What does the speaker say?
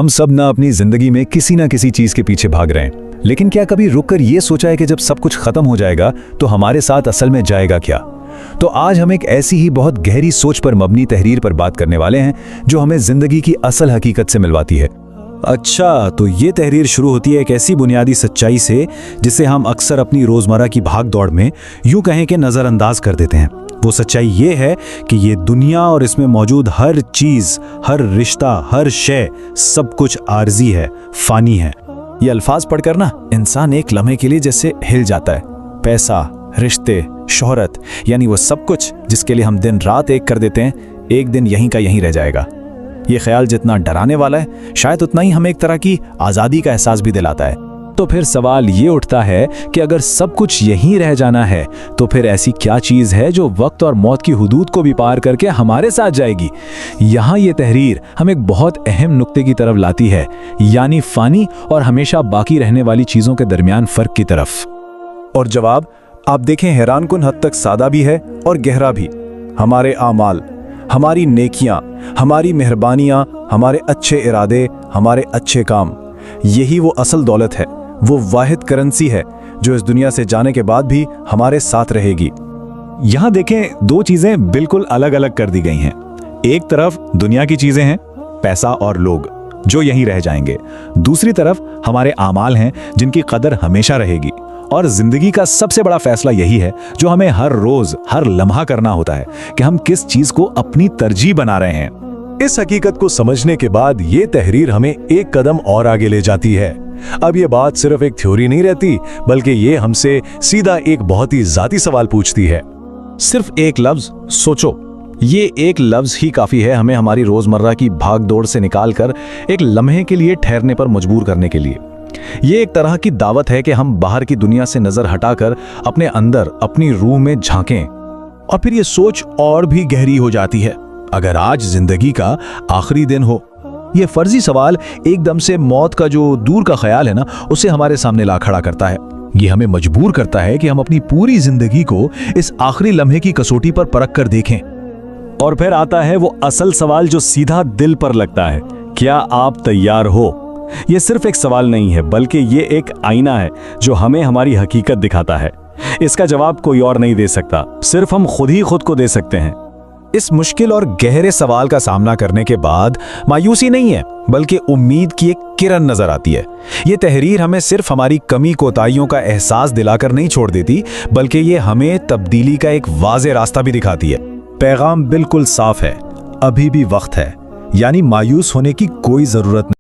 हम सब ना अपनी जिंदगी में किसी ना किसी चीज के पीछे भाग रहे हैं, लेकिन क्या कभी रुककर ये सोचा है कि जब सब कुछ खत्म हो जाएगा तो हमारे साथ असल में जाएगा क्या? तो आज हम एक ऐसी ही बहुत गहरी सोच पर मबनी तहरीर पर बात करने वाले हैं जो हमें जिंदगी की असल हकीकत से मिलवाती है। अच्छा, तो ये तहरीर शुरू होती है एक ऐसी बुनियादी सच्चाई से जिसे हम अक्सर अपनी रोजमर्रा की भाग दौड़ में यूं कहें कि नजरअंदाज कर देते हैं। वो सच्चाई ये है कि ये दुनिया और इसमें मौजूद हर चीज, हर रिश्ता, हर शय, सब कुछ आर्जी है, फानी है। ये अल्फाज पढ़कर ना इंसान एक लम्हे के लिए जैसे हिल जाता है। पैसा, रिश्ते, शोहरत, यानी वो सब कुछ जिसके लिए हम दिन रात एक कर देते हैं, एक दिन यहीं का यहीं रह जाएगा। ये ख्याल जितना डराने वाला है, शायद उतना ही हमें एक तरह की आज़ादी का एहसास भी दिलाता है। तो फिर सवाल ये उठता है कि अगर सब कुछ यहीं रह जाना है तो फिर ऐसी क्या चीज़ है जो वक्त और मौत की हुदूद को भी पार करके हमारे साथ जाएगी? यहाँ ये तहरीर हम एक बहुत अहम नुक्ते की तरफ लाती है, यानी फ़ानी और हमेशा बाकी रहने वाली चीज़ों के दरमियान फ़र्क की तरफ। और जवाब आप देखें हैरानकुन हद तक सादा भी है और गहरा भी। हमारे आमाल, हमारी नेकियां, हमारी मेहरबानियां, हमारे अच्छे इरादे, हमारे अच्छे काम, यही वो असल दौलत है, वो वाहिद करेंसी है जो इस दुनिया से जाने के बाद भी हमारे साथ रहेगी। यहां देखें, दो चीजें बिल्कुल अलग अलग कर दी गई हैं। एक तरफ दुनिया की चीजें हैं, पैसा और लोग, जो यहीं रह जाएंगे। दूसरी तरफ हमारे आमाल हैं जिनकी कदर हमेशा रहेगी। और जिंदगी का सबसे बड़ा फैसला यही है जो हमें हर रोज, हर लम्हा करना होता है कि हम किस चीज को अपनी तरजीह बना रहे हैं। इस हकीकत को समझने के बाद ये तहरीर हमें एक कदम और आगे ले जाती है। अब ये बात सिर्फ एक थ्योरी नहीं रहती, बल्कि ये हमसे सीधा एक बहुत ही जाती सवाल पूछती है। सिर्फ एक लफ्ज सोचो, ये एक लफ्ज ही काफी है हमें हमारी रोजमर्रा की भाग दौड़ से निकालकर एक लम्हे के लिए ठहरने पर मजबूर करने के लिए। ये एक तरह की दावत है कि हम बाहर की दुनिया से नजर हटाकर अपने अंदर, अपनी रूह में झांकें। और फिर ये सोच और भी गहरी हो जाती है। अगर आज जिंदगी का आखिरी दिन हो, ये फर्जी सवाल एकदम से मौत का जो दूर का ख्याल है ना, उसे हमारे सामने ला खड़ा करता है। ये हमें मजबूर करता है कि हम अपनी पूरी जिंदगी को इस आखिरी लम्हे की कसौटी पर परख कर देखें। और फिर आता है वो असल सवाल जो सीधा दिल पर लगता है, क्या आप तैयार हो? ये सिर्फ एक सवाल नहीं है, बल्कि ये एक आईना है जो हमें हमारी हकीकत दिखाता है। इसका जवाब कोई और नहीं दे सकता, सिर्फ हम खुद ही खुद को दे सकते हैं। इस मुश्किल और गहरे सवाल का सामना करने के बाद मायूसी नहीं है, बल्कि उम्मीद की एक किरण नजर आती है। ये तहरीर हमें सिर्फ हमारी कमी कोताहियों का एहसास दिलाकर नहीं छोड़ देती, बल्कि ये हमें तब्दीली का एक वाज़ेह रास्ता भी दिखाती है। पैगाम बिल्कुल साफ है, अभी भी वक्त है, यानी मायूस होने की कोई जरूरत नहीं।